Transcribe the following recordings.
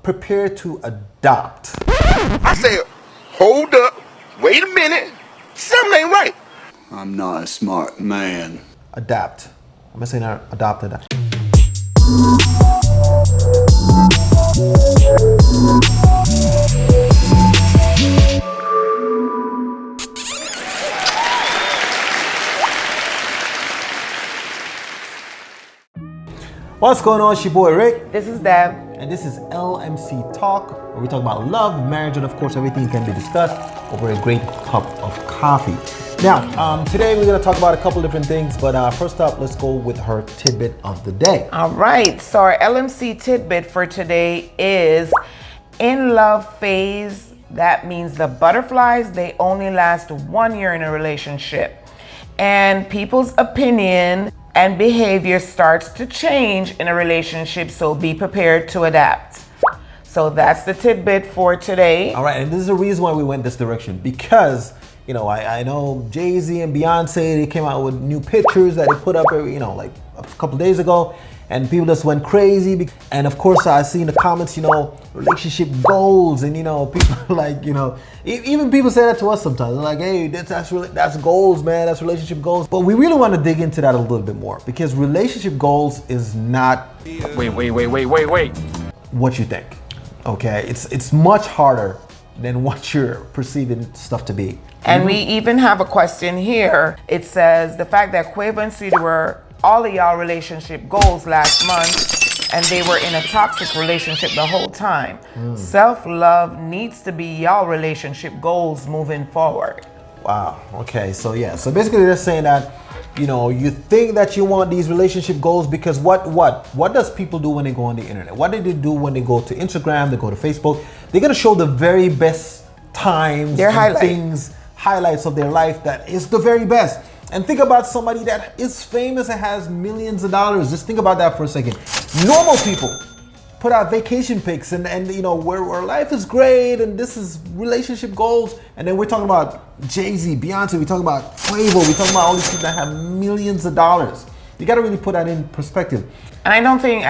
prepared to adopt? I said, hold up, wait a minute, something ain't right. I'm not a smart man. Adapt. I'm gonna say not adopt. What's going on? It's your boy Rick. This is Deb. And this is LMC Talk, where we talk about love, marriage, and of course everything can be discussed over a great cup of coffee. Now, today we're going to talk about a couple different things, but first up, let's go with her tidbit of the day. All right, so our LMC tidbit for today is in love phase. That means the butterflies, they only last 1 year in a relationship. And people's opinion and behavior starts to change in a relationship, so be prepared to adapt. So that's the tidbit for today. All right, and this is the reason why we went this direction, because you know, I know Jay-Z and Beyonce, they came out with new pictures that they put up, like a couple days ago, and people just went crazy. And of course, I see in the comments, relationship goals, and people like, even people say that to us sometimes. They're like, hey, that's goals, man, that's relationship goals. But we really want to dig into that a little bit more, because relationship goals is not. Wait. What you think? Okay, it's much harder than what you're perceiving stuff to be. And we even have a question here. It says the fact that Quavo and Sweetie were all of y'all relationship goals last month, and they were in a toxic relationship the whole time. Self-love needs to be y'all relationship goals moving forward. Wow. Okay. So basically they're saying that, you think that you want these relationship goals because what does people do when they go on the internet? What do they do when they go to Instagram, they go to Facebook? They're gonna show the very best times, their highlights of their life that is the very best. And think about somebody that is famous and has millions of dollars. Just think about that for a second. Normal people put out vacation pics and where life is great and this is relationship goals. And then we're talking about Jay-Z, Beyonce, we're talking about Quavo, we're talking about all these people that have millions of dollars. You got to really put that in perspective. And I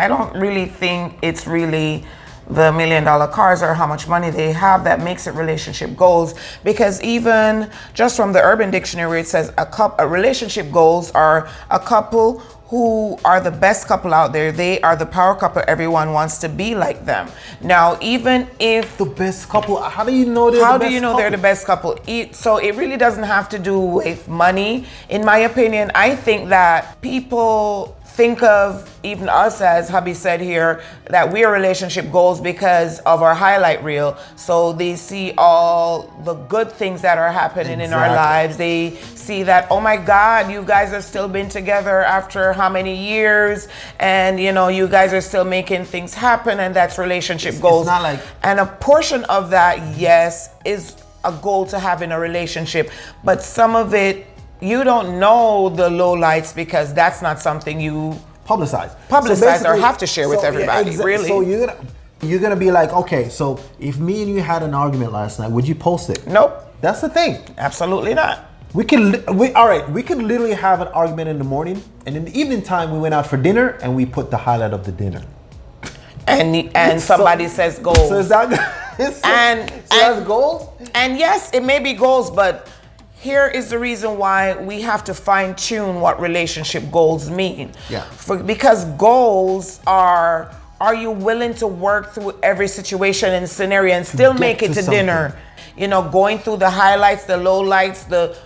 don't really think it's really the $1 million cars or how much money they have that makes it relationship goals, because even just from the Urban Dictionary where it says a relationship goals are a couple who are the best couple out there. They are the power couple. Everyone wants to be like them. Now, even if the best couple, how do you know they're the best couple? How do you know they're the best couple? So it really doesn't have to do with money. In my opinion, I think that people think of even us, as hubby said here, that we are relationship goals because of our highlight reel. So they see all the good things that are happening in our lives. They see that, oh my God, you guys have still been together after how many years, and you guys are still making things happen, and that's relationship goals. It's not like, and a portion of that, yes, is a goal to have in a relationship, but some of it, you don't know the lowlights because that's not something you publicize or have to share with everybody. Really. So you're gonna be like, okay, so if me and you had an argument last night, would you post it? Nope. That's the thing. Absolutely not. We could literally have an argument in the morning, and in the evening time we went out for dinner and we put the highlight of the dinner. And somebody says goals. So is that that's goals? And yes, it may be goals, but here is the reason why we have to fine tune what relationship goals mean. Yeah. Because goals are you willing to work through every situation and scenario and still make it to dinner? Going through the highlights, the lowlights, the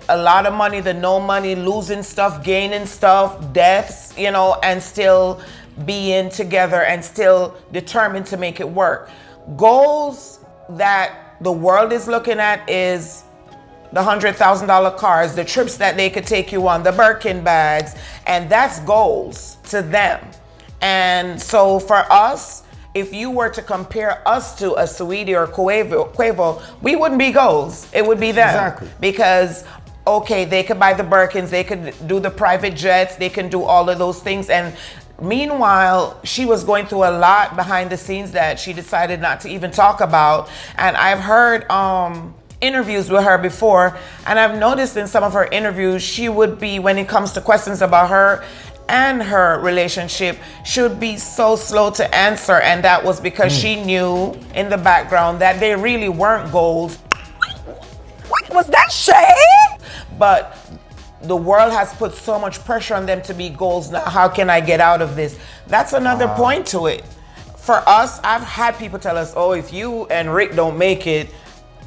a lot of money, the no money, losing stuff, gaining stuff, deaths, and still being together and still determined to make it work. Goals that the world is looking at is the $100,000 cars, the trips that they could take you on, the Birkin bags, and that's goals to them. And so for us, if you were to compare us to a Sweetie or Quavo, we wouldn't be goals. It would be them. Exactly. Because, okay, they could buy the Birkins, they could do the private jets, they can do all of those things. And meanwhile, she was going through a lot behind the scenes that she decided not to even talk about. And I've heard interviews with her before, and I've noticed in some of her interviews, she would be, when it comes to questions about her and her relationship should be so slow to answer. And that was because she knew in the background that they really weren't goals. Was that shade? But the world has put so much pressure on them to be goals. Now, how can I get out of this? That's another point to it. For us, I've had people tell us, oh, if you and Rick don't make it,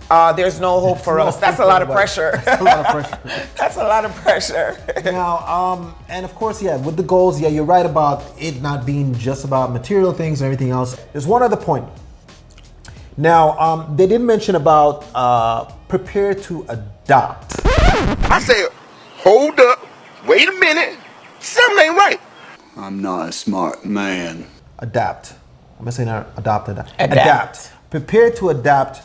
there's no hope for us. That's a lot of pressure. That's a lot of pressure. That's a lot of pressure. Now, and of course, yeah, with the goals, yeah, you're right about it not being just about material things and everything else. There's one other point. Now, they did mention about prepare to adopt. I said, hold up, wait a minute, something ain't right. I'm not a smart man. Adapt. I'm gonna say not adopt. Adapt. Prepare to adapt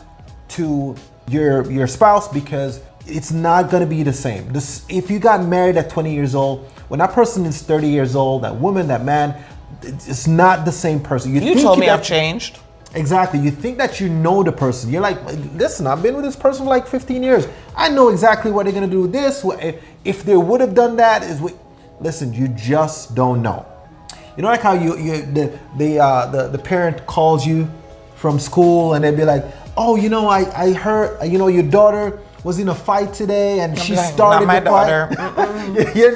to your spouse, because it's not gonna be the same. If you got married at 20 years old, when that person is 30 years old, that woman, that man, it's not the same person. You told me I've changed. Exactly. You think that you know the person. You're like, listen, I've been with this person for like 15 years. I know exactly what they're gonna do with this. If they would have done that, listen, you just don't know. You know, like how the parent calls you from school and they'd be like, oh, you know, I heard, you know, your daughter was in a fight today and she started not my daughter. You're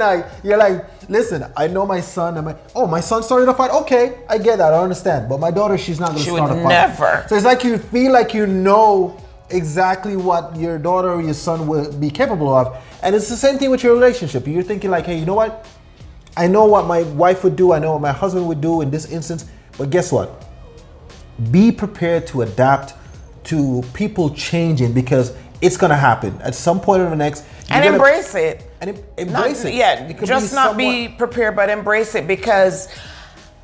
like, listen, I know my son. My son started a fight. Okay, I get that. I understand. But my daughter, she's not going to start a fight. Never. So it's like you feel like you know exactly what your daughter or your son will be capable of. And it's the same thing with your relationship. You're thinking like, hey, you know what? I know what my wife would do. I know what my husband would do in this instance. But guess what? Be prepared to adapt to people changing, because it's going to happen at some point or the next. And embrace it. And embrace it. Yeah, just not be prepared, but embrace it, because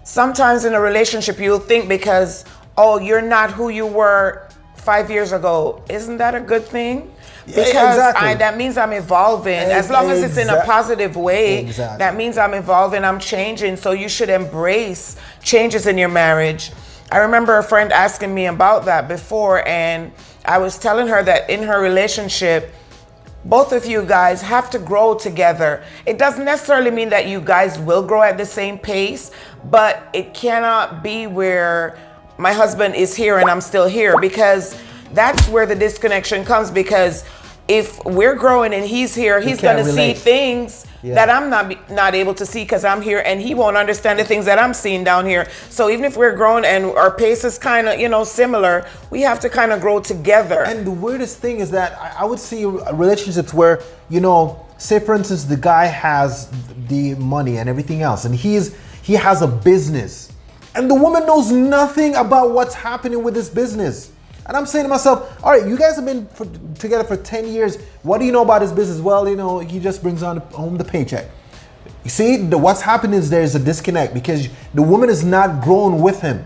sometimes in a relationship you'll think because, oh, you're not who you were 5 years ago. Isn't that a good thing? Because exactly. That means I'm evolving. As long as it's in a positive way, that means I'm evolving, I'm changing. So you should embrace changes in your marriage. I remember a friend asking me about that before, and I was telling her that in her relationship, both of you guys have to grow together. It doesn't necessarily mean that you guys will grow at the same pace, but it cannot be where my husband is here and I'm still here, because that's where the disconnection comes. Because if we're growing and he's here, he's going to see things that I'm not able to see because I'm here, and he won't understand the things that I'm seeing down here. So even if we're growing and our pace is kind of, similar, we have to kind of grow together. And the weirdest thing is that I would see relationships where, say for instance, the guy has the money and everything else, and he has a business, and the woman knows nothing about what's happening with this business. And I'm saying to myself, all right, you guys have been together for 10 years. What do you know about his business? Well, he just brings home the paycheck. You see, what's happening is there's a disconnect because the woman is not growing with him.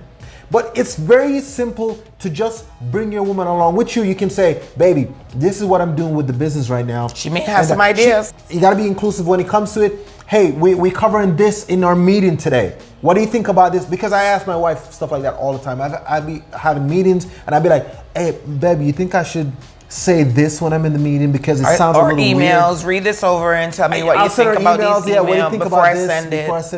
But it's very simple to just bring your woman along with you. You can say, baby, this is what I'm doing with the business right now. She may have some ideas. You got to be inclusive when it comes to it. Hey, we covering this in our meeting today. What do you think about this? Because I ask my wife stuff like that all the time. I'd be having meetings and I'd be like, hey, baby, you think I should say this when I'm in the meeting because it sounds a little weird? Or emails, read this over and tell me what you think about these emails before I send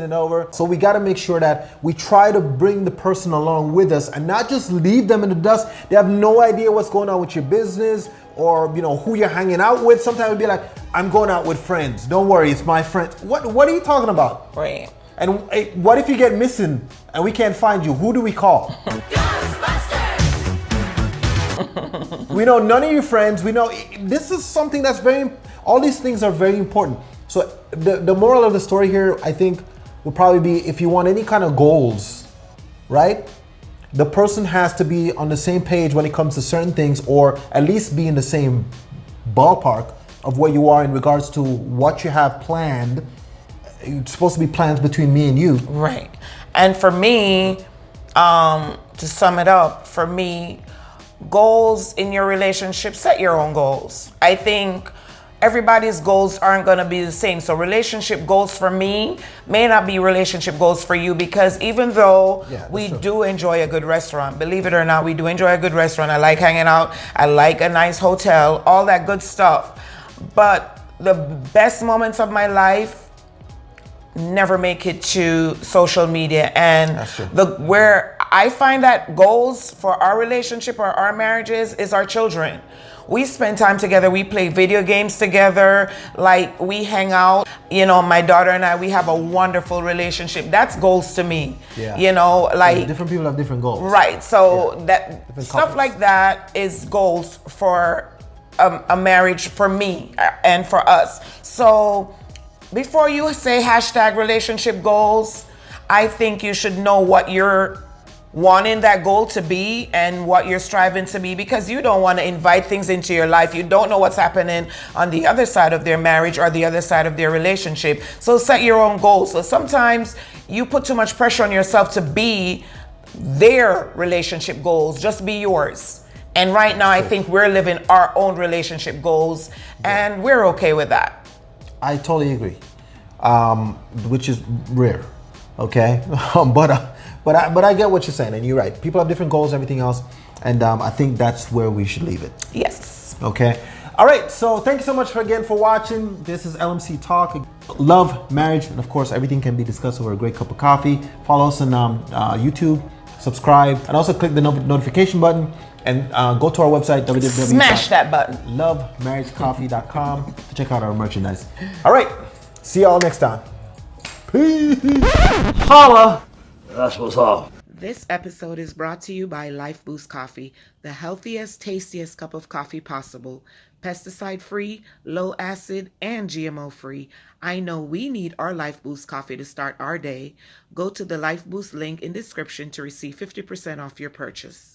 it over. So we got to make sure that we try to bring the person along with us and not just leave them in the dust. They have no idea what's going on with your business or who you're hanging out with. Sometimes we'd be like, I'm going out with friends. Don't worry, it's my friends. What are you talking about? Right. And what if you get missing and we can't find you? Who do we call? We know none of your friends. We know this is something that's all these things are very important. So the moral of the story here, I think, would probably be if you want any kind of goals, right? The person has to be on the same page when it comes to certain things, or at least be in the same ballpark of where you are in regards to what you have planned. It's supposed to be plans between me and you. Right. And for me, to sum it up, for me, goals in your relationship, set your own goals. I think everybody's goals aren't going to be the same. So relationship goals for me may not be relationship goals for you, because even though we do enjoy a good restaurant, believe it or not, we do enjoy a good restaurant. I like hanging out. I like a nice hotel, all that good stuff. But the best moments of my life never make it to social media. And That's true. where I find that goals for our relationship or our marriages is our children. We spend time together. We play video games together. Like, we hang out. You know, my daughter and I, we have a wonderful relationship. That's goals to me. Yeah. You know, like, different people have different goals. right. So that Different stuff couples. like that is goals for a marriage, for me and for us. So before you say hashtag relationship goals, I think you should know what you're wanting that goal to be and what you're striving to be, because you don't want to invite things into your life. You don't know what's happening on the other side of their marriage or the other side of their relationship. So set your own goals. So sometimes you put too much pressure on yourself to be their relationship goals. Just be yours. And right now, I think we're living our own relationship goals, and we're okay with that. I totally agree, which is rare, okay? But I get what you're saying, and you're right. People have different goals, everything else, and I think that's where we should leave it. Yes. Okay. All right. So thank you so much again for watching. This is LMC Talk, love, marriage, and of course, everything can be discussed over a great cup of coffee. Follow us on YouTube, subscribe, and also click the notification button. And go to our website, Smash that button. LoveMarriageCoffee.com to check out our merchandise. All right. See y'all next time. Peace. Holla! That's what's up. This episode is brought to you by Life Boost Coffee, the healthiest, tastiest cup of coffee possible. Pesticide-free, low acid, and GMO-free. I know we need our Life Boost coffee to start our day. Go to the Life Boost link in description to receive 50% off your purchase.